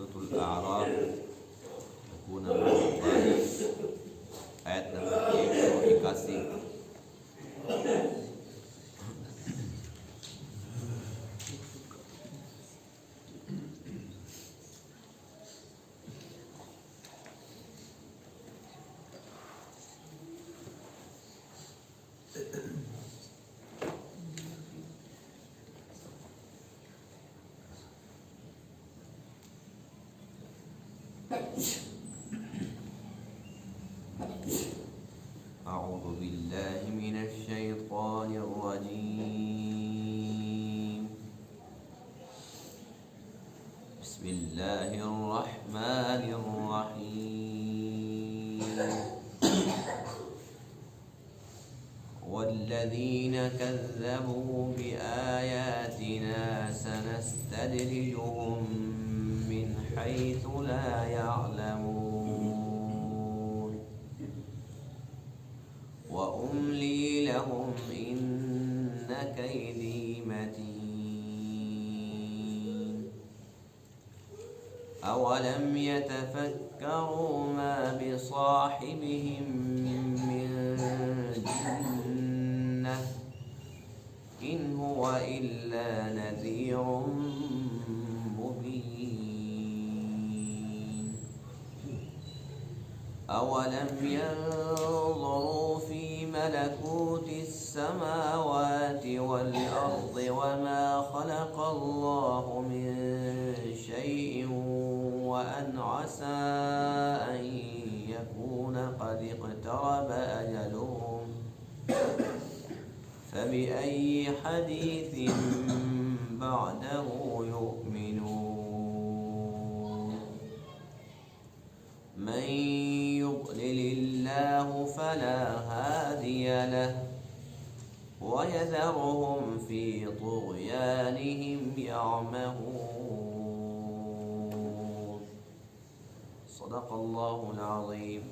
سورۃ الاعراف رکوع نمبر 42 آیت نمبر 181۔ أعوذ بالله من الشيطان الرجيم بسم الله الرحمن الرحيم والذين كذبوا بآياتنا سنستدرجهم من حيث لا يعلمون وأملي لهم إن كيدي متين أولم يتفكروا ما بصاحبهم من جنة إن هو إلا نذير مبين أولم ينظروا في ملكوت السماوات والأرض وما خلق الله من شيء وأن عسى أن يكون قد اقترب أجلهم فبأي حديث بعده يؤمنون من يضلل الله فلا هادي له ويذرهم في طغيانهم يعمهون صدق الله العظيم۔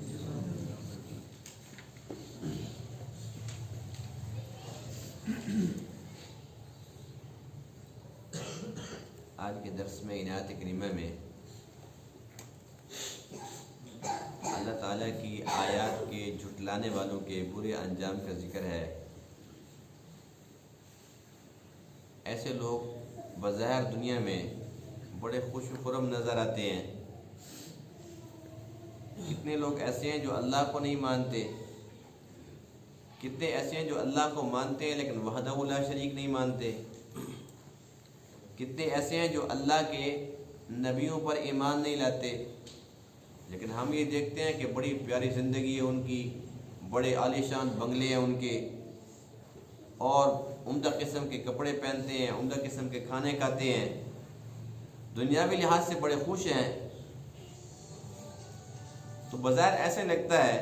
آج کے درس میں عنایت کریمہ میں اللہ تعالیٰ کی آیات کے جھٹلانے والوں کے برے انجام کا ذکر ہے۔ ایسے لوگ بظاہر دنیا میں بڑے خوش و خرم نظر آتے ہیں۔ کتنے لوگ ایسے ہیں جو اللہ کو نہیں مانتے، کتنے ایسے ہیں جو اللہ کو مانتے ہیں لیکن وحدہ لا شریک نہیں مانتے، کتنے ایسے ہیں جو اللہ کے نبیوں پر ایمان نہیں لاتے، لیکن ہم یہ دیکھتے ہیں کہ بڑی پیاری زندگی ہے ان کی، بڑے عالیشان بنگلے ہیں ان کے، اور عمدہ قسم کے کپڑے پہنتے ہیں، عمدہ قسم کے کھانے کھاتے ہیں، دنیاوی لحاظ سے بڑے خوش ہیں۔ تو بظاہر ایسے لگتا ہے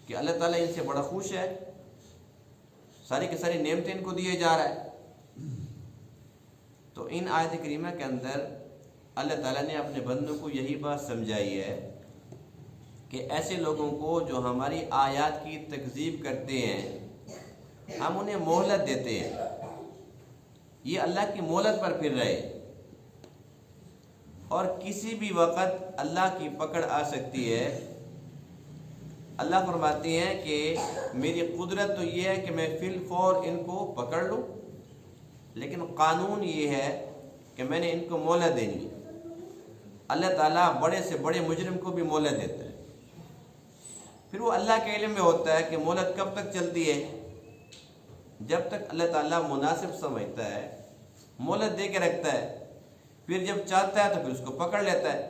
کہ اللہ تعالیٰ ان سے بڑا خوش ہے، ساری کی ساری نعمتیں ان کو دیے جا رہا ہے۔ تو ان آیت کریمہ کے اندر اللہ تعالیٰ نے اپنے بندوں کو یہی بات سمجھائی ہے کہ ایسے لوگوں کو جو ہماری آیات کی تکذیب کرتے ہیں ہم انہیں مہلت دیتے ہیں، یہ اللہ کی مہلت پر پھر رہے، اور کسی بھی وقت اللہ کی پکڑ آ سکتی ہے۔ اللہ فرماتے ہیں کہ میری قدرت تو یہ ہے کہ میں فی الفور ان کو پکڑ لوں، لیکن قانون یہ ہے کہ میں نے ان کو مہلت دینی ہے۔ اللہ تعالیٰ بڑے سے بڑے مجرم کو بھی مہلت دیتا ہے، پھر وہ اللہ کے علم میں ہوتا ہے کہ مہلت کب تک چلتی ہے، جب تک اللہ تعالیٰ مناسب سمجھتا ہے مہلت دے کے رکھتا ہے، پھر جب چاہتا ہے تو پھر اس کو پکڑ لیتا ہے۔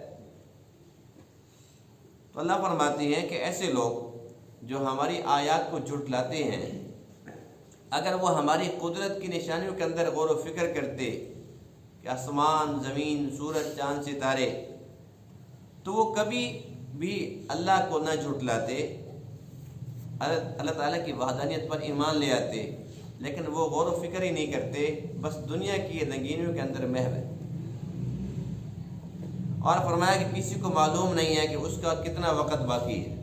تو اللہ فرماتے ہیں کہ ایسے لوگ جو ہماری آیات کو جھٹلاتے ہیں، اگر وہ ہماری قدرت کی نشانیوں کے اندر غور و فکر کرتے کہ آسمان، زمین، سورج، چاند، ستارے، تو وہ کبھی بھی اللہ کو نہ جھٹلاتے، اللہ تعالیٰ کی وحدانیت پر ایمان لے آتے، لیکن وہ غور و فکر ہی نہیں کرتے، بس دنیا کی رنگینیوں کے اندر محو ہے۔ اور فرمایا کہ کسی کو معلوم نہیں ہے کہ اس کا کتنا وقت باقی ہے،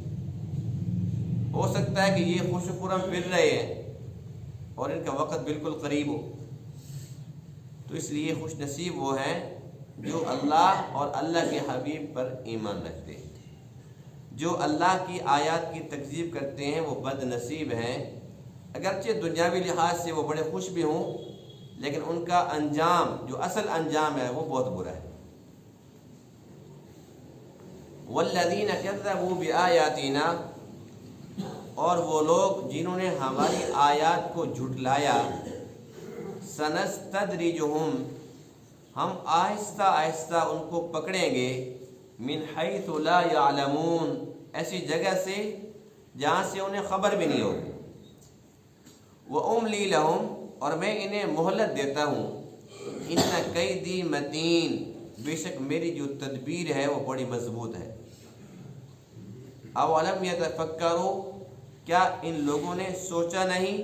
ہو سکتا ہے کہ یہ خوش و خرم پھر رہے ہیں اور ان کا وقت بالکل قریب ہو۔ تو اس لیے خوش نصیب وہ ہیں جو اللہ اور اللہ کے حبیب پر ایمان رکھتے ہیں۔ جو اللہ کی آیات کی تکذیب کرتے ہیں وہ بد نصیب ہیں، اگرچہ دنیاوی لحاظ سے وہ بڑے خوش بھی ہوں، لیکن ان کا انجام، جو اصل انجام ہے، وہ بہت برا ہے۔ والذین کذبوا بآیاتنا، اور وہ لوگ جنہوں نے ہماری آیات کو جھٹلایا، سنستدرجہم، ہم آہستہ آہستہ ان کو پکڑیں گے، من حیث لا یعلمون، ایسی جگہ سے جہاں سے انہیں خبر بھی نہیں ہوگی، وَأُمْلِي لَهُمْ، اور میں انہیں مہلت دیتا ہوں، ان کیدی متین، بے شک میری جو تدبیر ہے وہ بڑی مضبوط ہے۔ اولم یتفکروا، کیا ان لوگوں نے سوچا نہیں،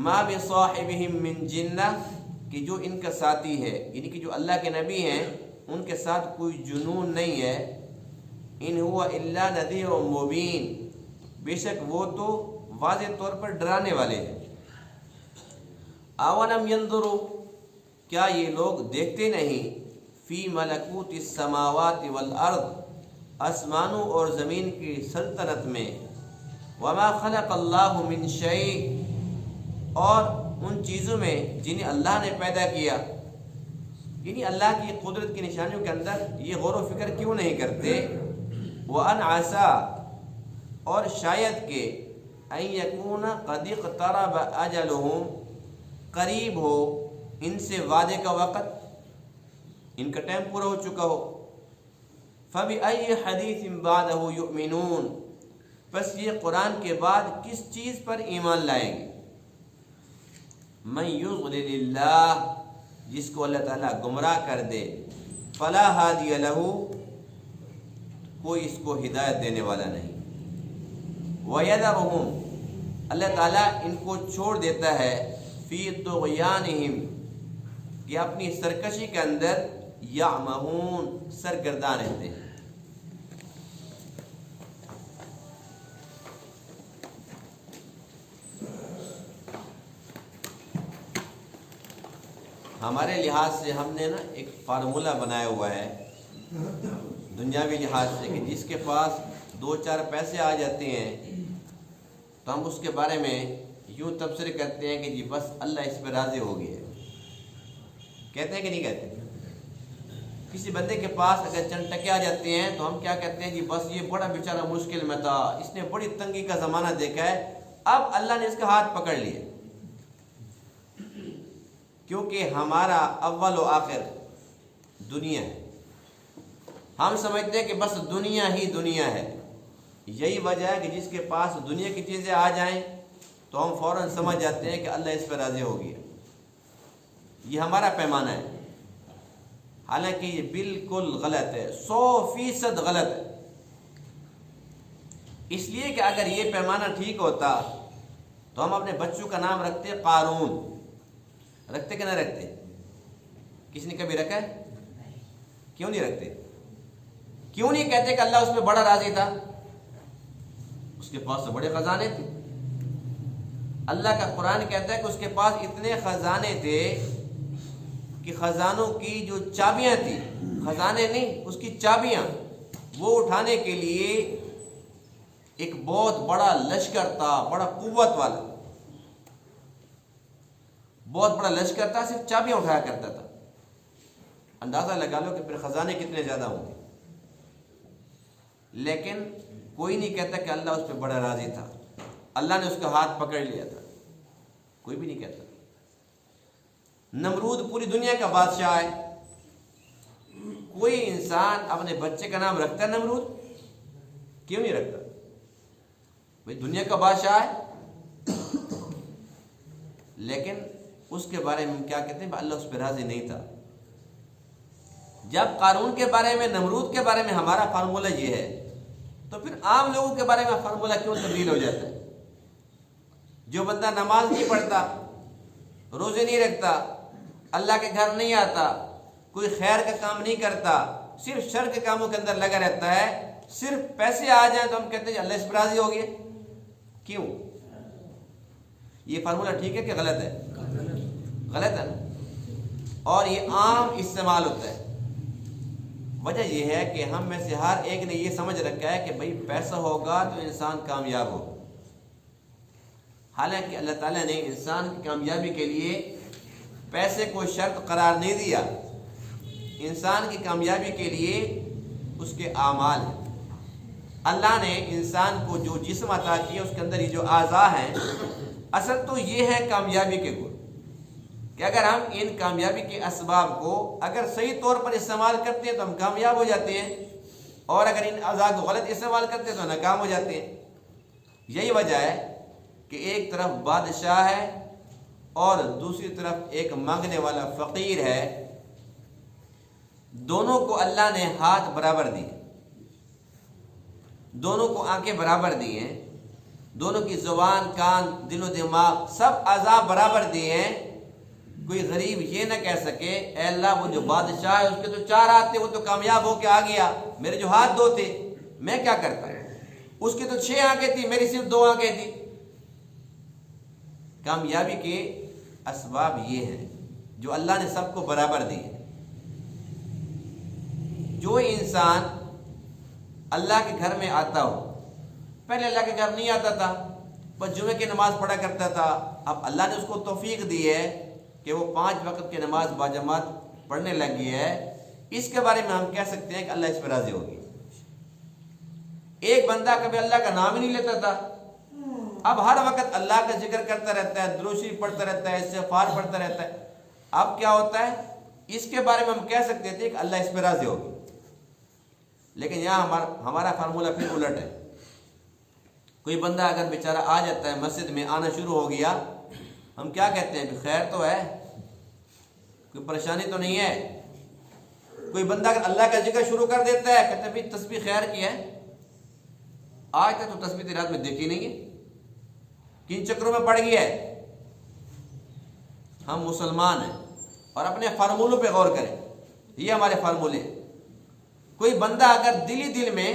ما بصاحبہم من جنہ، کہ جو ان کا ساتھی ہے، یعنی کہ جو اللہ کے نبی ہیں ان کے ساتھ کوئی جنون نہیں ہے، ان ہوا الا نذیر مبین، بے شک وہ تو واضح طور پر ڈرانے والے ہیں۔ اولم ینظروا، کیا یہ لوگ دیکھتے نہیں، فی ملکوت السماوات والارض، آسمانوں اور زمین کی سلطنت میں، وما خلق اللہ من شیء، اور ان چیزوں میں جنہیں اللہ نے پیدا کیا، یعنی اللہ کی قدرت کی نشانیوں کے اندر یہ غور و فکر کیوں نہیں کرتے، وَأَنْ عَسَىٰ، اور شاید کہ أَن يَكُونَ قَدِ اقْتَرَبَ أَجَلُهُمْ، قریب ہو ان سے وعدے کا وقت، ان کا ٹائم پورا ہو چکا ہو، فَبِأَيِّ حَدِيثٍ بَعْدَهُ يُؤْمِنُونَ، پس یہ قرآن کے بعد کس چیز پر ایمان لائیں گے، من یضلل اللہ، جس کو اللہ تعالیٰ گمراہ کر دے، فلا ہادی لہ، کوئی اس کو ہدایت دینے والا نہیں، وَيَذَرُهُمْ، اللہ تعالیٰ ان کو چھوڑ دیتا ہے، فی طغیانہم، کہ اپنی سرکشی کے اندر، یعمہون، سرگرداں رہتے ہیں۔ ہمارے لحاظ سے ہم نے نا ایک فارمولہ بنایا ہوا ہے دنیاوی لحاظ سے، کہ جس کے پاس 2-4 پیسے آ جاتے ہیں تو ہم اس کے بارے میں یوں تبصرے کرتے ہیں کہ جی بس اللہ اس پہ راضی ہو گیا ہے، کہتے ہیں کہ نہیں کہتے؟ کسی بندے کے پاس اگر چند ٹکے آ جاتے ہیں تو ہم کیا کہتے ہیں، جی بس یہ بڑا بیچارہ مشکل میں تھا، اس نے بڑی تنگی کا زمانہ دیکھا ہے، اب اللہ نے اس کا ہاتھ پکڑ لیا، کیونکہ ہمارا اول و آخر دنیا ہے۔ ہم سمجھتے ہیں کہ بس دنیا ہی دنیا ہے، یہی وجہ ہے کہ جس کے پاس دنیا کی چیزیں آ جائیں تو ہم فوراً سمجھ جاتے ہیں کہ اللہ اس پہ راضی ہو گیا، یہ ہمارا پیمانہ ہے، حالانکہ یہ بالکل غلط ہے، 100% غلط ہے۔ اس لیے کہ اگر یہ پیمانہ ٹھیک ہوتا تو ہم اپنے بچوں کا نام رکھتے قارون، رکھتے کہ نہ رکھتے؟ کسی نے کبھی رکھا ہے؟ کیوں نہیں رکھتے؟ کیوں نہیں کہتے کہ اللہ اس پہ بڑا راضی تھا، اس کے پاس تو بڑے خزانے تھے؟ اللہ کا قرآن کہتا ہے کہ اس کے پاس اتنے خزانے تھے کہ خزانوں کی جو چابیاں تھیں، خزانے نہیں، اس کی چابیاں، وہ اٹھانے کے لیے ایک بہت بڑا لشکر تھا، بڑا قوت والا، بہت بڑا لشکر تھا، صرف چابیاں اٹھایا کرتا تھا۔ اندازہ لگا لو کہ پھر خزانے کتنے زیادہ ہوں گے، لیکن کوئی نہیں کہتا کہ اللہ اس پہ بڑا راضی تھا، اللہ نے اس کا ہاتھ پکڑ لیا تھا، کوئی بھی نہیں کہتا۔ نمرود پوری دنیا کا بادشاہ ہے، کوئی انسان اپنے بچے کا نام رکھتا ہے نمرود؟ کیوں نہیں رکھتا؟ بھئی دنیا کا بادشاہ ہے، لیکن اس کے بارے میں کیا کہتے ہیں، اللہ اس پہ راضی نہیں تھا۔ جب قارون کے بارے میں، نمرود کے بارے میں ہمارا فارمولہ یہ ہے، تو پھر عام لوگوں کے بارے میں فارمولہ کیوں تبدیل ہو جاتا ہے؟ جو بندہ نماز نہیں پڑھتا، روزے نہیں رکھتا، اللہ کے گھر نہیں آتا، کوئی خیر کا کام نہیں کرتا، صرف شر کے کاموں کے اندر لگا رہتا ہے، صرف پیسے آ جائیں تو ہم کہتے ہیں اللہ اس پر راضی ہو گیا، کیوں؟ یہ فارمولہ ٹھیک ہے کہ غلط ہے؟ غلط ہے نا؟ اور یہ عام استعمال ہوتا ہے۔ وجہ یہ ہے کہ ہم میں سے ہر ایک نے یہ سمجھ رکھا ہے کہ بھئی پیسہ ہوگا تو انسان کامیاب ہوگا، حالانکہ اللہ تعالیٰ نے انسان کی کامیابی کے لیے پیسے کو شرط قرار نہیں دیا۔ انسان کی کامیابی کے لیے اس کے اعمال ہیں۔ اللہ نے انسان کو جو جسم عطا کیا، اس کے اندر یہ جو اعضاء ہیں، اصل تو یہ ہے کامیابی کے گن کہ اگر ہم ان کامیابی کے اسباب کو اگر صحیح طور پر استعمال کرتے ہیں تو ہم کامیاب ہو جاتے ہیں، اور اگر ان اعضاء کو غلط استعمال کرتے ہیں تو ناکام ہو جاتے ہیں۔ یہی وجہ ہے کہ ایک طرف بادشاہ ہے اور دوسری طرف ایک مانگنے والا فقیر ہے، دونوں کو اللہ نے ہاتھ برابر دیے، دونوں کو آنکھیں برابر دی ہیں، دونوں کی زبان، کان، دل و دماغ سب اعضاء برابر دیے ہیں۔ کوئی غریب یہ نہ کہہ سکے اے اللہ وہ جو بادشاہ ہے اس کے تو 4 ہاتھ تھے، وہ تو کامیاب ہو کے آ گیا، میرے جو ہاتھ 2 تھے میں کیا کرتا، اس کی تو 6 آنکھیں تھی، میری صرف 2 آنکھیں تھی۔ کامیابی کے اسباب یہ ہیں جو اللہ نے سب کو برابر دیے۔ جو انسان اللہ کے گھر میں آتا ہو، پہلے اللہ کے گھر نہیں آتا تھا، بس جمعے کی نماز پڑھا کرتا تھا، اب اللہ نے اس کو توفیق دی ہے کہ وہ 5 وقت کی نماز باجماعت پڑھنے لگی ہے، اس کے بارے میں ہم کہہ سکتے ہیں کہ اللہ اس پر راضی ہوگی۔ ایک بندہ کبھی اللہ کا نام ہی نہیں لیتا تھا، اب ہر وقت اللہ کا ذکر کرتا رہتا ہے، درود شریف پڑھتا رہتا ہے، استغفار پڑھتا رہتا ہے، اب کیا ہوتا ہے؟ اس کے بارے میں ہم کہہ سکتے تھے کہ اللہ اس پہ راضی ہوگی۔ لیکن یہاں ہمارا فارمولہ پھر الٹ ہے۔ کوئی بندہ اگر بیچارہ آ جاتا ہے، مسجد میں آنا شروع ہو گیا، ہم کیا کہتے ہیں کہ خیر تو ہے، کوئی پریشانی تو نہیں ہے۔ کوئی بندہ اگر اللہ کا ذکر شروع کر دیتا ہے، کہتے ہیں بھی تسبیح خیر کی ہے، آج تک تو تسبیح رات میں دیکھی نہیں ہے، کن چکروں میں پڑ گیا ہے۔ ہم مسلمان ہیں اور اپنے فارمولوں پہ غور کریں، یہ ہمارے فارمولے ہیں۔ کوئی بندہ اگر دلی دل میں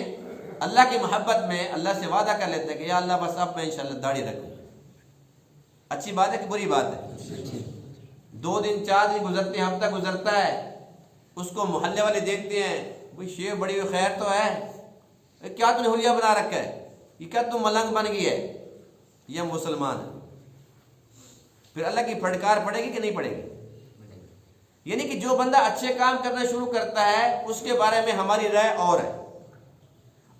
اللہ کی محبت میں اللہ سے وعدہ کر لیتا ہے کہ یا اللہ بس اب میں انشاءاللہ داڑھی رکھوں، اچھی بات ہے کہ بری بات ہے؟ 2 دن 4 دن گزرتے ہیں، ہفتہ گزرتا ہے، اس کو محلے والے دیکھتے ہیں، بھئی شیو بڑی ہوئی خیر تو ہے، کیا تو نے حلیہ بنا رکھا ہے، یہ کیا تم ملنگ بن گئی ہے؟ یہ مسلمان ہے۔ پھر اللہ کی پھٹکار پڑے گی کہ نہیں پڑے گی؟ یعنی کہ جو بندہ اچھے کام کرنا شروع کرتا ہے اس کے بارے میں ہماری رائے اور ہے،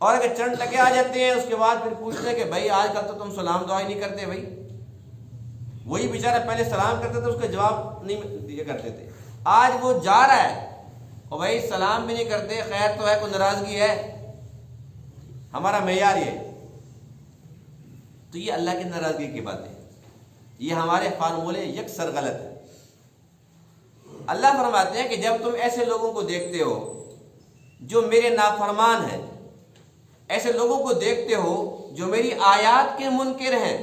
اور اگر چند ٹکے آ جاتے ہیں اس کے بعد پھر پوچھتے ہیں کہ بھائی آج کل تو تم سلام دعا ہی نہیں کرتے۔ بھائی وہی بیچارہ پہلے سلام کرتے تھے، اس کا جواب نہیں دیا کرتے تھے، آج وہ جا رہا ہے اور بھائی سلام بھی نہیں کرتے، خیر تو ہے، کوئی ناراضگی ہے، ہمارا معیار یہ۔ تو یہ اللہ کی ناراضگی کی بات ہے، یہ ہمارے فارمولے یکسر غلط ہے۔ اللہ فرماتے ہیں کہ جب تم ایسے لوگوں کو دیکھتے ہو جو میرے نافرمان ہیں، ایسے لوگوں کو دیکھتے ہو جو میری آیات کے منکر ہیں،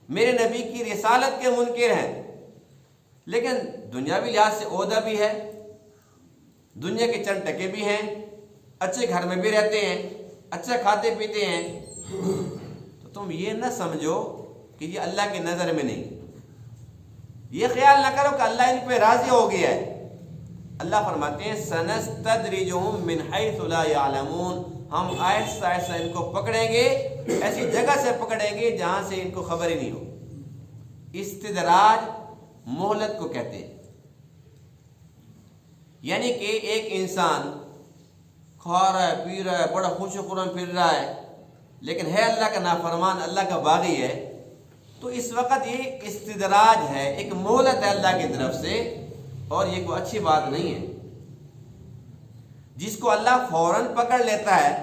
میرے نبی کی رسالت کے منکر ہیں، لیکن دنیاوی لحاظ سے عہدہ بھی ہے، دنیا کے چند ٹکے بھی ہیں، اچھے گھر میں بھی رہتے ہیں، اچھا کھاتے پیتے ہیں، تو تم یہ نہ سمجھو کہ یہ اللہ کی نظر میں نہیں، یہ خیال نہ کرو کہ اللہ ان پہ راضی ہو گیا ہے۔ اللہ فرماتے ہیں سنستدرجہم من حیث لا یعلمون، ہم آہستہ آہستہ ان کو پکڑیں گے، ایسی جگہ سے پکڑیں گے جہاں سے ان کو خبر ہی نہیں ہو۔ استدراج مہلت کو کہتے ہیں، یعنی کہ ایک انسان کھا رہا ہے، پی رہا ہے، بڑا خوش و خرم پھر رہا ہے، لیکن ہے اللہ کا نافرمان، اللہ کا باغی ہے، تو اس وقت یہ استدراج ہے، ایک مہلت ہے اللہ کی طرف سے، اور یہ کوئی اچھی بات نہیں ہے۔ جس کو اللہ فوراً پکڑ لیتا ہے،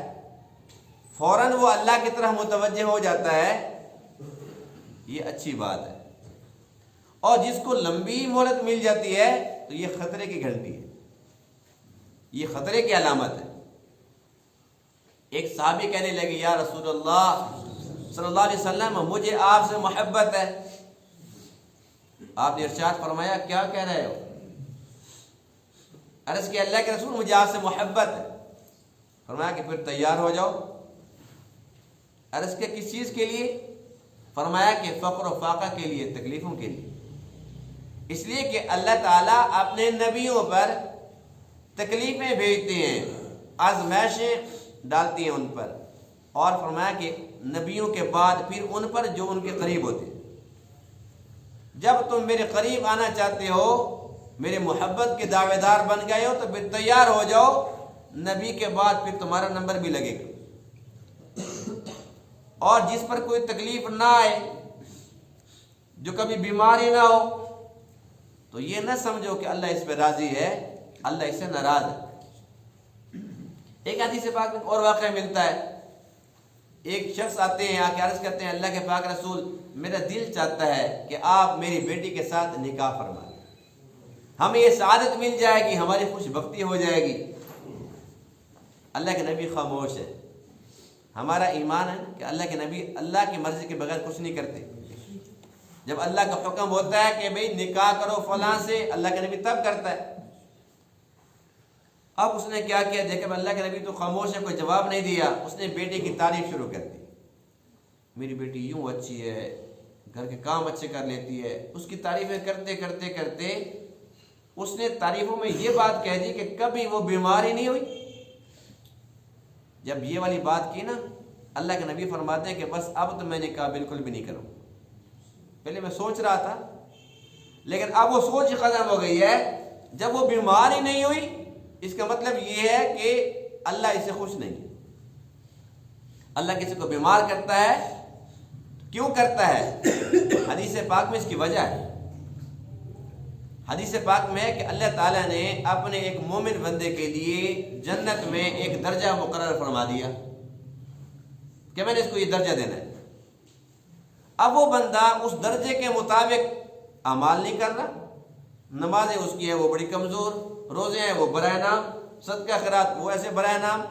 فوراً وہ اللہ کی طرح متوجہ ہو جاتا ہے، یہ اچھی بات ہے، اور جس کو لمبی مہلت مل جاتی ہے تو یہ خطرے کی گھنٹی ہے، یہ خطرے کی علامت ہے۔ ایک صحابی کہنے لگے یا رسول اللہ صلی اللہ علیہ وسلم مجھے آپ سے محبت ہے۔ آپ نے ارشاد فرمایا کیا کہہ رہے ہو؟ عرض کہ اللہ کے رسول مجھے آپ سے محبت ہے۔ فرمایا کہ پھر تیار ہو جاؤ۔ عرض کہ کس چیز کے لیے؟ فرمایا کہ فقر و فاقہ کے لیے، تکلیفوں کے لیے۔ اس لیے کہ اللہ تعالیٰ اپنے نبیوں پر تکلیفیں بھیجتے ہیں، آزمائشیں ڈالتی ہیں ان پر، اور فرمایا کہ نبیوں کے بعد پھر ان پر جو ان کے قریب ہوتے ہیں۔ جب تم میرے قریب آنا چاہتے ہو، میرے محبت کے دعوے دار بن گئے ہو، تو پھر تیار ہو جاؤ، نبی کے بعد پھر تمہارا نمبر بھی لگے گا۔ اور جس پر کوئی تکلیف نہ آئے، جو کبھی بیماری نہ ہو، تو یہ نہ سمجھو کہ اللہ اس پہ راضی ہے، اللہ اس سے ناراض ہے۔ ایک حدیث پاک میں اور واقعہ ملتا ہے، ایک شخص آتے ہیں، آ کے عرض کرتے ہیں اللہ کے پاک رسول، میرا دل چاہتا ہے کہ آپ میری بیٹی کے ساتھ نکاح فرما لیں، ہمیں یہ سعادت مل جائے گی، ہماری خوش بختی ہو جائے گی۔ اللہ کے نبی خاموش ہے۔ ہمارا ایمان ہے کہ اللہ کے نبی اللہ کی مرضی کے بغیر کچھ نہیں کرتے۔ جب اللہ کا حکم ہوتا ہے کہ بھئی نکاح کرو فلاں سے، اللہ کے نبی تب کرتا ہے۔ اب اس نے کیا کیا، دیکھا اللہ کے نبی تو خاموش ہے، کوئی جواب نہیں دیا۔ اس نے بیٹے کی تعریف شروع کر دی، میری بیٹی یوں اچھی ہے، گھر کے کام اچھے کر لیتی ہے۔ اس کی تعریفیں کرتے کرتے کرتے اس نے تعریفوں میں یہ بات کہہ دی کہ کبھی وہ بیماری نہیں ہوئی۔ جب یہ والی بات کی نا، اللہ کے نبی فرماتے ہیں کہ بس اب تو میں نے کہا بالکل بھی نہیں کروں، پہلے میں سوچ رہا تھا لیکن اب وہ سوچ ختم ہو گئی ہے۔ جب وہ بیماری نہیں ہوئی، اس کا مطلب یہ ہے کہ اللہ اسے خوش نہیں ہے۔ اللہ کسی کو بیمار کرتا ہے، کیوں کرتا ہے؟ حدیث پاک میں اس کی وجہ ہے۔ حدیث پاک میں ہے کہ اللہ تعالیٰ نے اپنے ایک مومن بندے کے لیے جنت میں ایک درجہ مقرر فرما دیا کہ میں نے اس کو یہ درجہ دینا ہے۔ اب وہ بندہ اس درجے کے مطابق اعمال نہیں کر رہا، نمازیں اس کی ہے وہ بڑی کمزور، روزے ہیں وہ برائے نام، صدقہ خیرات وہ ایسے برائے نام۔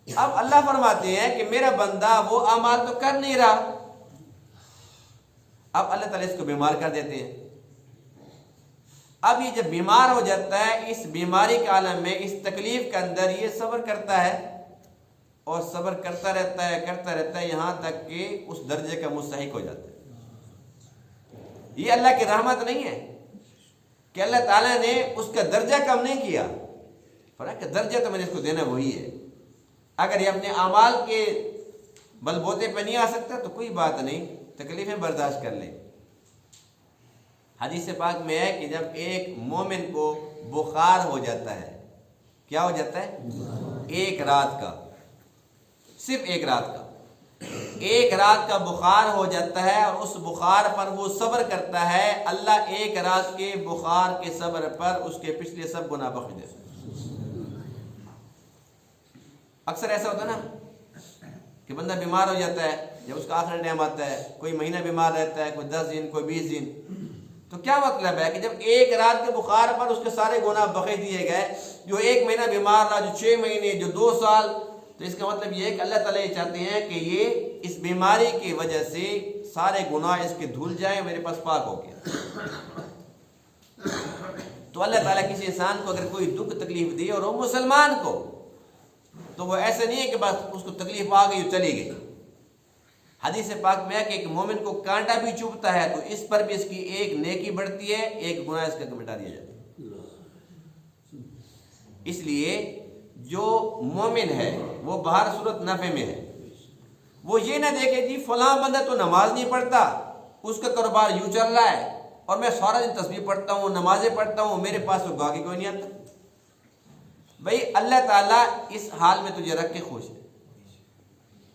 اب اللہ فرماتے ہیں کہ میرا بندہ وہ اعمال تو کر نہیں رہا، اب اللہ تعالیٰ اس کو بیمار کر دیتے ہیں۔ اب یہ جب بیمار ہو جاتا ہے، اس بیماری کے عالم میں، اس تکلیف کے اندر یہ صبر کرتا ہے اور صبر کرتا رہتا ہے یہاں تک کہ اس درجے کا مستحق ہو جاتا ہے۔ یہ اللہ کی رحمت نہیں ہے کہ اللہ تعالیٰ نے اس کا درجہ کم نہیں کیا، فرق کہ درجہ تو میں نے اس کو دینا وہی ہے۔ اگر یہ اپنے اعمال کے بل بوتے پہ نہیں آ سکتا تو کوئی بات نہیں، تکلیفیں برداشت کر لیں۔ حدیث پاک میں ہے کہ جب ایک مومن کو بخار ہو جاتا ہے، کیا ہو جاتا ہے؟ ایک رات کا، صرف ایک رات کا، ایک رات کا بخار ہو جاتا ہے اور اس بخار پر وہ صبر کرتا ہے، اللہ ایک رات کے بخار کے صبر پر اس کے پچھلے سب گناہ بخش دیتا ہے۔ اکثر ایسا ہوتا ہے نا کہ بندہ بیمار ہو جاتا ہے، جب اس کا آخری ٹائم آتا ہے، کوئی مہینہ بیمار رہتا ہے، کوئی 10 دن، کوئی 20 دن، تو کیا مطلب ہے کہ جب ایک رات کے بخار پر اس کے سارے گناہ بخش دیے گئے، جو 1 مہینہ بیمار رہا، جو 6 مہینے، جو 2 سال، تو اس کا مطلب یہ ہے کہ اللہ تعالیٰ یہ چاہتے ہیں کہ یہ اس بیماری کی وجہ سے سارے گناہ اس کے دھل جائیں، میرے پاس پاک ہو گیا۔ تو اللہ تعالیٰ کسی انسان کو اگر کوئی دکھ تکلیف دی اور وہ مسلمان کو، تو وہ ایسے نہیں ہے کہ بس اس کو تکلیف آ گئی چلی گئی۔ حدیث پاک میں ہے کہ ایک مومن کو کانٹا بھی چبھتا ہے تو اس پر بھی اس کی ایک نیکی بڑھتی ہے، ایک گناہ اس کا مٹا دیا جاتا ہے۔ اس لیے جو مومن ہے وہ باہر صورت نفع میں ہے، وہ یہ نہ دیکھے جی فلاں بندہ تو نماز نہیں پڑھتا، اس کا کاروبار یوں چل رہا ہے اور میں سارا دن تسبیح پڑھتا ہوں، نمازیں پڑھتا ہوں، میرے پاس تو گاہک کوئی نہیں آتا۔ بھئی اللہ تعالیٰ اس حال میں تجھے رکھ کے خوش ہے،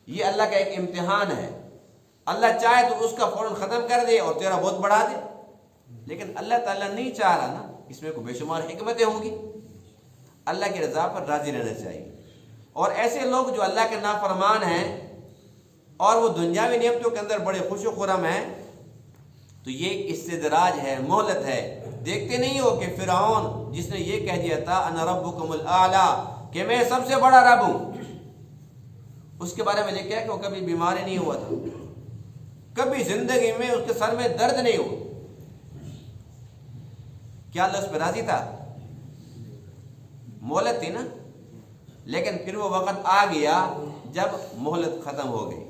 یہ اللہ کا ایک امتحان ہے۔ اللہ چاہے تو اس کا فوراً ختم کر دے اور تیرا بہت بڑھا دے، لیکن اللہ تعالیٰ نہیں چاہ رہا نا، اس میں کوئی بے شمار حکمتیں ہوں گی۔ اللہ کی رضا پر راضی رہنا چاہیے۔ اور ایسے لوگ جو اللہ کے نافرمان ہیں اور وہ دنیاوی نعمتوں کے اندر بڑے خوش و خرم ہیں، تو یہ استدراج ہے، مہلت ہے۔ دیکھتے نہیں ہو کہ فرعون جس نے یہ کہہ دیا تھا انا ربکم الاعلی، کہ میں سب سے بڑا رب ہوں، اس کے بارے میں لکھا ہے کہ وہ کبھی بیماری نہیں ہوا تھا، کبھی زندگی میں اس کے سر میں درد نہیں ہوا۔ کیا اللہ اس پہ راضی تھا؟ مہلت تھی نا، لیکن پھر وہ وقت آ گیا جب مہلت ختم ہو گئی۔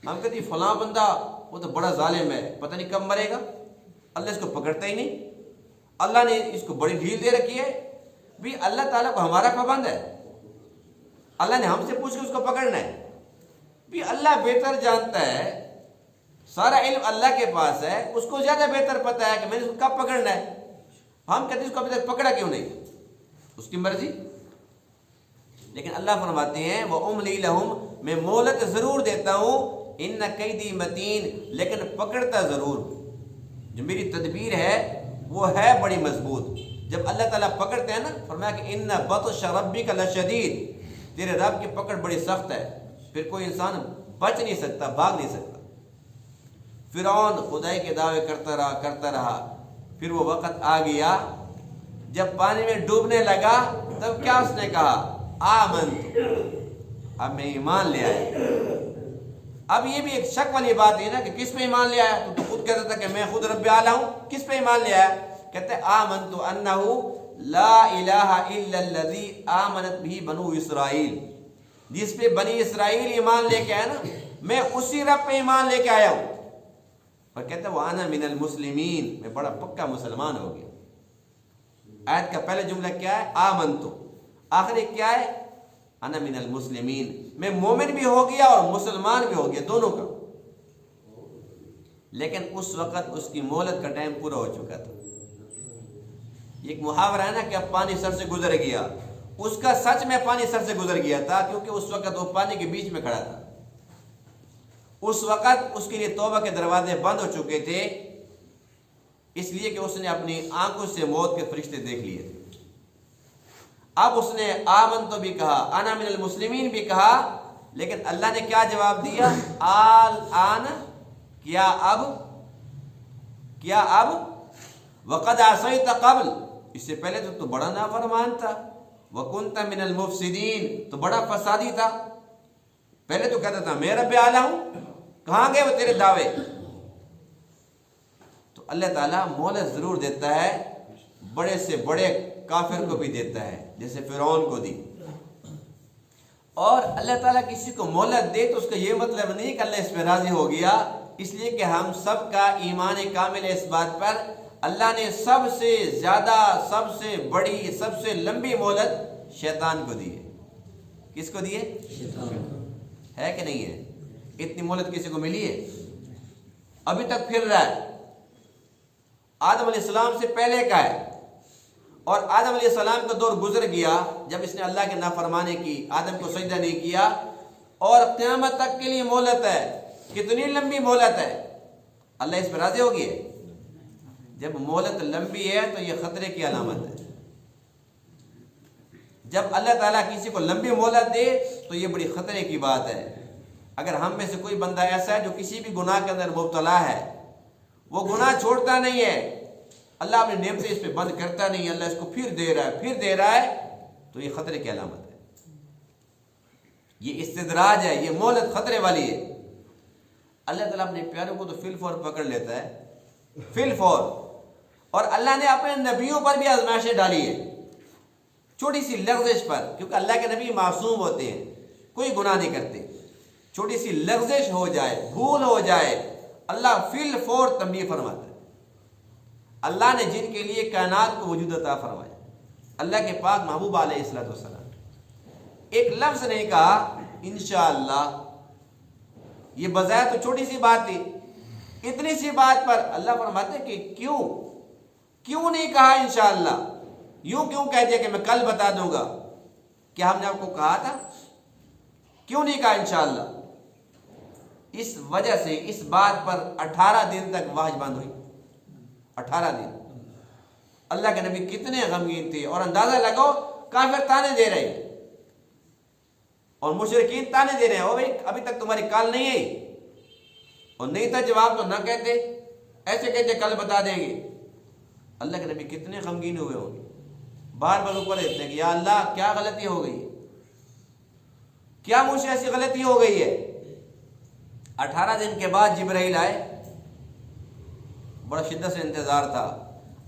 ہم کہتے ہیں فلاں بندہ وہ تو بڑا ظالم ہے، پتہ نہیں کب مرے گا، اللہ اس کو پکڑتا ہی نہیں. اللہ نے اس کو بڑی ڈھیل دے رکھی ہے. بھی اللہ تعالیٰ کو ہمارا پابند ہے, اللہ نے ہم سے پوچھ کے اس کو پکڑنا ہے. بھی اللہ بہتر جانتا ہے, سارا علم اللہ کے پاس ہے, اس کو زیادہ بہتر پتا ہے کہ میں نے اس کو کب پکڑنا ہے. ہم کہتے ہیں اس کو ابھی تک پکڑا کیوں نہیں, اس کی مرضی. لیکن اللہ فرماتے ہیں وَأُمْلِي لَهُمْ, میں مہلت ضرور دیتا ہوں, ان قیدی متین, لیکن پکڑتا ضرور. جو میری تدبیر ہے وہ ہے بڑی مضبوط. جب اللہ تعالیٰ پکڑتے ہیں نا, فرمایا کہ ان بطش ربک لشدید, تیرے رب کی پکڑ بڑی سخت ہے, پھر کوئی انسان بچ نہیں سکتا, بھاگ نہیں سکتا. فرعون خدائی کے دعوے کرتا رہا. پھر وہ وقت آ گیا جب پانی میں ڈوبنے لگا, تب کیا اس نے کہا, آمنت, اب میں ایمان لے آیا. اب یہ بھی ایک شک والی بات ہے نا کہ کس پہ ایمان لے آیا. تو خود کہتا تھا کہ میں خود رب اعلیٰ ہوں, کس پہ ایمان لے آیا. کہتے ہیں آمنت انہ لا الہ الا الذی آمنت بھی بنو اسرائیل, جس پہ بنی اسرائیل ایمان لے کے آیا نا, میں اسی رب پہ ایمان لے کے آیا ہوں. اور کہتے ہیں وانا من المسلمین, میں بڑا پکا مسلمان ہو گیا. آیت کا پہلے جملہ کیا ہے, آمنتو, آخری کیا ہے, انا من المسلمین, میں مومن بھی ہو گیا اور مسلمان بھی ہو گیا, دونوں کا. لیکن اس وقت اس کی مہلت کا ٹائم پورا ہو چکا تھا. ایک محاورہ ہے نا کہ اب پانی سر سے گزر گیا, اس کا سچ میں پانی سر سے گزر گیا تھا, کیونکہ اس وقت وہ پانی کے بیچ میں کھڑا تھا. اس وقت اس کے لیے توبہ کے دروازے بند ہو چکے تھے, اس لیے کہ اس نے اپنی آنکھوں سے موت کے فرشتے دیکھ لیے تھے. اب اس نے آمن تو بھی کہا, انا من المسلمین بھی کہا, لیکن اللہ نے کیا جواب دیا, آن, کیا اب, وقد عصیت قبل, اس سے پہلے تو بڑا نافرمان تھا, وکنت من المفسدین, تو بڑا فسادی تھا. پہلے تو کہتا تھا میں رب اعلیٰ ہوں, کہاں گئے وہ تیرے دعوے. تو اللہ تعالیٰ مہلت ضرور دیتا ہے, بڑے سے بڑے کافر کو بھی دیتا ہے, جیسے فرعون کو دی. اور اللہ تعالیٰ کسی کو مہلت دے تو اس کا یہ مطلب نہیں کہ اللہ اس پہ راضی ہو گیا, اس لیے کہ ہم سب کا ایمان کامل ہے اس بات پر, اللہ نے سب سے زیادہ, سب سے بڑی, سب سے لمبی مہلت شیطان کو دی ہے. کس کو دی ہے, ہے کہ نہیں ہے. اتنی مہلت کسی کو ملی ہے, ابھی تک پھر رہا ہے. آدم علیہ السلام سے پہلے کا ہے, اور آدم علیہ السلام کا دور گزر گیا جب اس نے اللہ کے نافرمانی کی, آدم کو سجدہ نہیں کیا, اور قیامت تک کے لیے مہلت ہے. کتنی لمبی مہلت ہے, اللہ اس پر راضی ہو گیا. جب مہلت لمبی ہے تو یہ خطرے کی علامت ہے. جب اللہ تعالیٰ کسی کو لمبی مہلت دے تو یہ بڑی خطرے کی بات ہے. اگر ہم میں سے کوئی بندہ ایسا ہے جو کسی بھی گناہ کے اندر مبتلا ہے, وہ گناہ چھوڑتا نہیں ہے, اللہ اپنے نعمتیں اس پہ بند کرتا نہیں, اللہ اس کو پھر دے رہا ہے, تو یہ خطرے کی علامت ہے. یہ استدراج ہے, یہ مہلت خطرے والی ہے. اللہ تعالیٰ اپنے پیاروں کو تو فی الفور پکڑ لیتا ہے, فی الفور. اور اللہ نے اپنے نبیوں پر بھی آزمائشیں ڈالی ہے, چھوٹی سی لغزش پر, کیونکہ اللہ کے نبی معصوم ہوتے ہیں, کوئی گناہ نہیں کرتے. چھوٹی سی لغزش ہو جائے, بھول ہو جائے, اللہ فی الفور تنبیہ فرماتا ہے. اللہ نے جن کے لیے کائنات کو وجود عطا فرمایا, اللہ کے پاک محبوب علیہ السلام, ایک لفظ نہیں کہا انشاءاللہ. یہ بظاہر تو چھوٹی سی بات تھی, اتنی سی بات پر اللہ فرماتے کہ کیوں نہیں کہا انشاءاللہ, یوں کیوں کہہ دیا کہ میں کل بتا دوں گا. کیا ہم نے آپ کو کہا تھا؟ کیوں نہیں کہا انشاءاللہ؟ اس وجہ سے اس بات پر 18 دن تک وحی بند ہوئی. 18 دن اللہ کے نبی کتنے غمگین تھے. اور اندازہ لگاؤ, کافر تانے دے رہے اور مشرکین تانے دے رہے ہیں, او بھائی ابھی تک تمہاری کال نہیں آئی, اور نہیں تھا جواب تو نہ کہتے, ایسے کہتے کل بتا دیں گے. اللہ کے نبی کتنے غمگین ہوئے ہوں گے, بار بار اوپر دیتے کہ یا اللہ کیا غلطی ہو گئی ہے, کیا مجھ سے ایسی غلطی ہو گئی ہے. 18 دن کے بعد جبرائیل آئے, بڑا شدت سے انتظار تھا.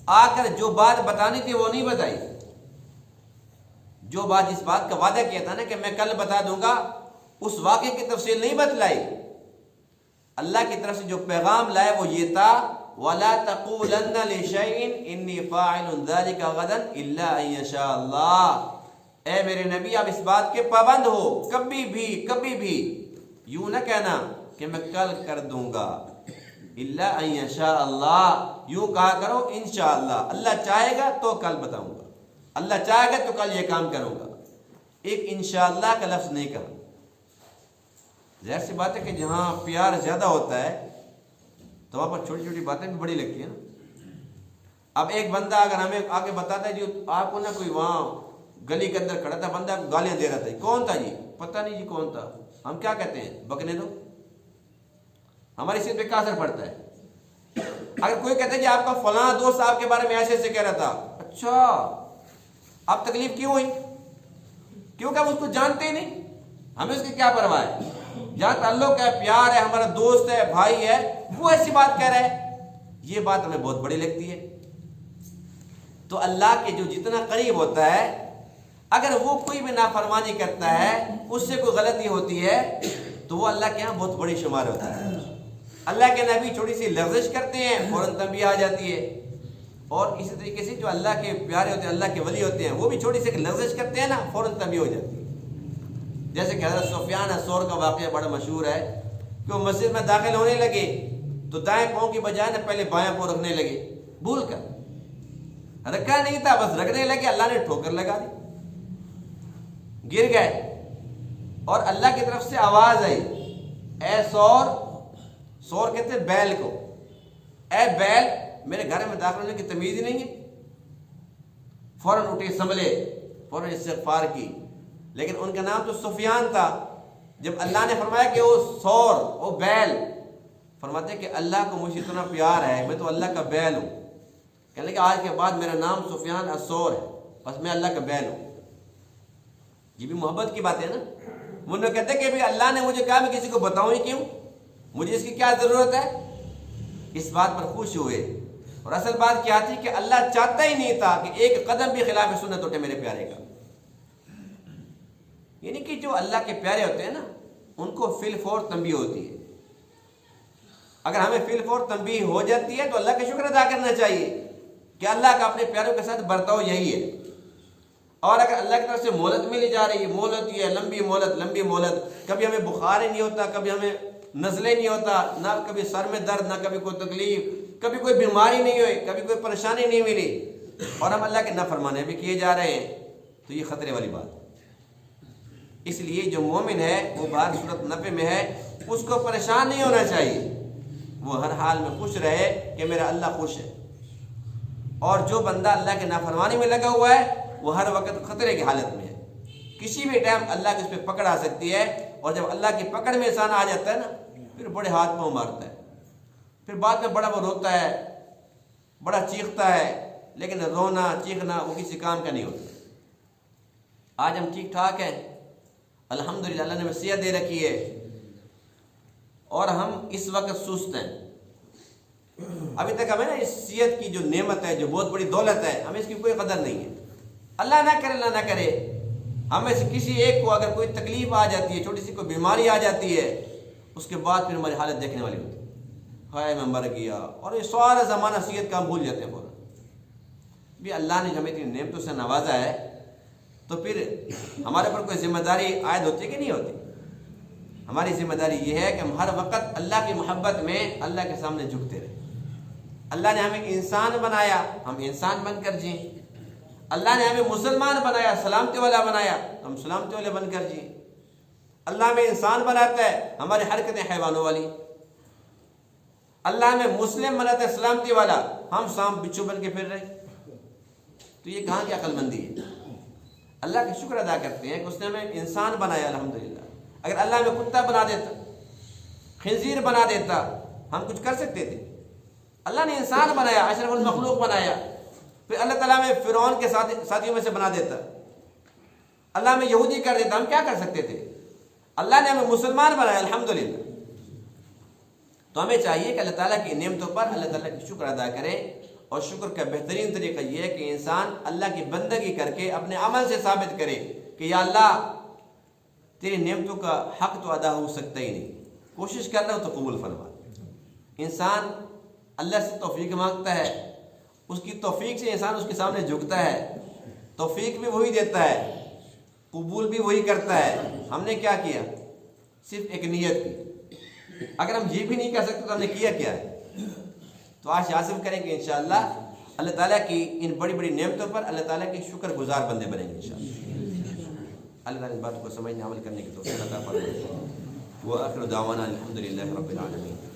آ کر جو بات بتانی تھی وہ نہیں بتائی, جو بات جس بات کا وعدہ کیا تھا نا کہ میں کل بتا دوں گا, اس واقعے کی تفصیل نہیں بتلائی. اللہ کی طرف سے جو پیغام لائے وہ یہ تھا وَلَا تَقُولَنَّ لِشَيْءٍ إِنِّي فَاعِلٌ ذَلِكَ غَدًا إِلَّا أَن يَشَاءَ اللَّهُ، اے میرے نبی آپ اس بات کے پابند ہو، کبھی بھی یوں نہ کہنا کہ میں کل کر دوں گا، الا ان یشاء اللہ، یوں کہا کرو انشاءاللہ، اللہ چاہے گا تو کل بتاؤں گا، اللہ چاہے گا تو کل یہ کام کروں گا، ایک انشاءاللہ کا لفظ نہیں کہا۔ ظاہر سی بات ہے کہ جہاں پیار زیادہ ہوتا ہے تو وہاں پر چھوٹی چھوٹی باتیں بھی بڑی لگتی ہیں نا۔ اب ایک بندہ اگر ہمیں آگے بتاتا ہے جی آپ کو نا کوئی وہاں گلی کے اندر کھڑا تھا، بندہ گالیاں دے رہا تھا، کون تھا جی؟ پتہ نہیں جی کون تھا، ہم کیا کہتے ہیں؟ بکنے دو۔ ہماری صحت پہ کیا اثر پڑتا ہے؟ اگر کوئی کہتا ہے جی آپ کا فلاں دوست آپ کے بارے میں ایسے ایسے کہہ رہا تھا، اچھا اب تکلیف کیوں ہوئی؟ کیونکہ ہم اس کو جانتے ہی نہیں، ہمیں اس کی کیا پرواہ ہے؟ جہاں تعلق ہے، پیار ہے، ہمارا دوست ہے، بھائی ہے، وہ ایسی بات کہہ رہا ہے، یہ بات ہمیں بہت بڑی لگتی ہے۔ تو اللہ کے جو جتنا قریب ہوتا ہے، اگر وہ کوئی بھی نافرمانی کرتا ہے، اس سے کوئی غلطی ہوتی ہے تو وہ اللہ کے ہاں بہت بڑی شمار ہوتا ہے۔ اللہ کے نبی چھوٹی سی لغزش کرتے ہیں فوراً تنبیہ آ جاتی ہے، اور اسی طریقے سے جو اللہ کے پیارے ہوتے ہیں، اللہ کے ولی ہوتے ہیں، وہ بھی چھوٹی سی لغزش کرتے ہیں نا، فوراً تنبیہ ہو جاتی ہے۔ جیسے کہ حضرت سفیان الثور کا واقعہ بڑا مشہور ہے کہ وہ مسجد میں داخل ہونے لگے تو دائیں پاؤں کی بجائے نہ پہلے بائیں پاؤں رکھنے لگے، بھول کر رکھا نہیں تھا، بس رکھنے لگے، اللہ نے ٹھوکر لگا دی، گر گئے، اور اللہ کی طرف سے آواز آئی، اے سور، سور کہتے ہیں بیل کو، اے بیل میرے گھر میں داخل ہونے کی تمیز ہی نہیں ہے۔ فوراً اٹھے، سنبھلے، فوراً استغفار کی، لیکن ان کا نام تو سفیان تھا۔ جب اللہ نے فرمایا کہ وہ سور، وہ بیل، فرماتے کہ اللہ کو مجھ سے اتنا پیار ہے، میں تو اللہ کا بیل ہوں، کہنے لگے آج کے بعد میرا نام سفیان الثور ہے، بس میں اللہ کا بیل ہوں۔ یہ بھی محبت کی بات ہے نا۔ وہ لوگ کہتے ہیں کہ اللہ نے مجھے کہا میں کسی کو بتاؤں ہی کیوں، مجھے اس کی کیا ضرورت ہے، اس بات پر خوش ہوئے۔ اور اصل بات کیا تھی کہ اللہ چاہتا ہی نہیں تھا کہ ایک قدم بھی خلاف سنت اٹھے میرے پیارے کا۔ یعنی کہ جو اللہ کے پیارے ہوتے ہیں نا، ان کو فی الفور تنبیہ ہوتی ہے۔ اگر ہمیں فی الفور تنبیہ ہو جاتی ہے تو اللہ کا شکر ادا کرنا چاہیے کہ اللہ کا اپنے پیاروں کے ساتھ برتاؤ یہی ہے۔ اور اگر اللہ کی طرف سے مہلت ملی جا رہی ہے، مہلت یہ ہے، لمبی مہلت، کبھی ہمیں بخار ہی نہیں ہوتا، کبھی ہمیں نزلے نہیں ہوتا، نہ کبھی سر میں درد، نہ کبھی کوئی تکلیف، کبھی کوئی بیماری نہیں ہوئی، کبھی کوئی پریشانی نہیں ملی، اور ہم اللہ کے نافرمانے بھی کیے جا رہے ہیں، تو یہ خطرے والی بات ہے۔ اس لیے جو مومن ہے وہ بات صورت نفع میں ہے، اس کو پریشان نہیں ہونا چاہیے، وہ ہر حال میں خوش رہے کہ میرا اللہ خوش ہے۔ اور جو بندہ اللہ کے نافرمانی میں لگا ہوا ہے وہ ہر وقت خطرے کی حالت میں ہے، کسی بھی ٹائم اللہ کی اس پہ پکڑ آ سکتی ہے، اور جب اللہ کی پکڑ میں انسان آ جاتا ہے نا، پھر بڑے ہاتھ پاؤں مارتا ہے، پھر بعد میں بڑا وہ روتا ہے، بڑا چیختا ہے، لیکن رونا چیخنا وہ کسی کام کا نہیں ہوتا۔ آج ہم ٹھیک ٹھاک ہیں الحمدللہ، اللہ نے وصیت دے رکھی ہے، اور ہم اس وقت سست ہیں۔ ابھی تک ہمیں نا اس صحت کی جو نعمت ہے، جو بہت بڑی دولت ہے، ہمیں اس کی کوئی قدر نہیں ہے۔ اللہ نہ کرے ہمیں سے کسی ایک کو اگر کوئی تکلیف آ جاتی ہے، چھوٹی سی کوئی بیماری آ جاتی ہے، اس کے بعد پھر ہماری حالت دیکھنے والی ہوتی ہے، ہائے میں مر گیا، اور یہ سارا زمانہ صحت کا ہم بھول جاتے ہیں فوراً۔ بھی اللہ نے ہمیں اتنی نعمتوں سے نوازا ہے، تو پھر ہمارے پر کوئی ذمہ داری عائد ہوتی ہے کہ نہیں ہوتی؟ ہماری ذمہ داری یہ ہے کہ ہم ہر وقت اللہ کی محبت میں اللہ کے سامنے جھکتے رہیں۔ اللہ نے ہمیں انسان بنایا، ہم انسان بن کر جئیں۔ اللہ نے ہمیں مسلمان بنایا، سلامتی والا بنایا، ہم سلامتی والے بن کر جئیں۔ اللہ ہمیں انسان بناتا ہے، ہماری حرکتیں حیوانوں والی۔ اللہ ہمیں مسلم بناتا ہے، سلامتی والا، ہم سانپ بچھو بن کے پھر رہے۔ تو یہ کہاں کی عقل مندی ہے؟ اللہ کا شکر ادا کرتے ہیں کہ اس نے ہمیں انسان بنایا الحمدللہ۔ اگر اللہ ہمیں کتا بنا دیتا، خنزیر بنا دیتا، ہم کچھ کر سکتے تھے؟ اللہ نے انسان بنایا، اشرف المخلوق بنایا، پھر اللہ تعالیٰ میں فرعون کے ساتھیوں میں سے بنا دیتا، اللہ ہمیں یہودی کر دیتا، ہم کیا کر سکتے تھے؟ اللہ نے ہمیں مسلمان بنایا الحمدللہ۔ تو ہمیں چاہیے کہ اللہ تعالیٰ کی نعمتوں پر اللہ تعالیٰ کی شکر ادا کریں، اور شکر کا بہترین طریقہ یہ ہے کہ انسان اللہ کی بندگی کر کے اپنے عمل سے ثابت کرے کہ یا اللہ تیری نعمتوں کا حق تو ادا ہو سکتا ہی نہیں، کوشش کر رہا ہو تو قبول فرما۔ انسان اللہ سے توفیق مانگتا ہے، اس کی توفیق سے انسان اس کے سامنے جھکتا ہے، توفیق بھی وہی دیتا ہے، قبول بھی وہی کرتا ہے۔ ہم نے کیا کیا؟ صرف ایک نیت کی۔ اگر ہم یہ بھی نہیں کر سکتے تو ہم نے کیا کیا ہے؟ تو آج عازم کریں کہ انشاءاللہ اللہ تعالیٰ کی ان بڑی بڑی نعمتوں پر اللہ تعالیٰ کے شکر گزار بندے بنیں گے انشاءاللہ۔ اللہ تعالیٰ اس بات کو سمجھنے عمل کرنے کی توفیق عطا فرمائے۔ وآخر دعوانا الحمدللہ رب العالمین۔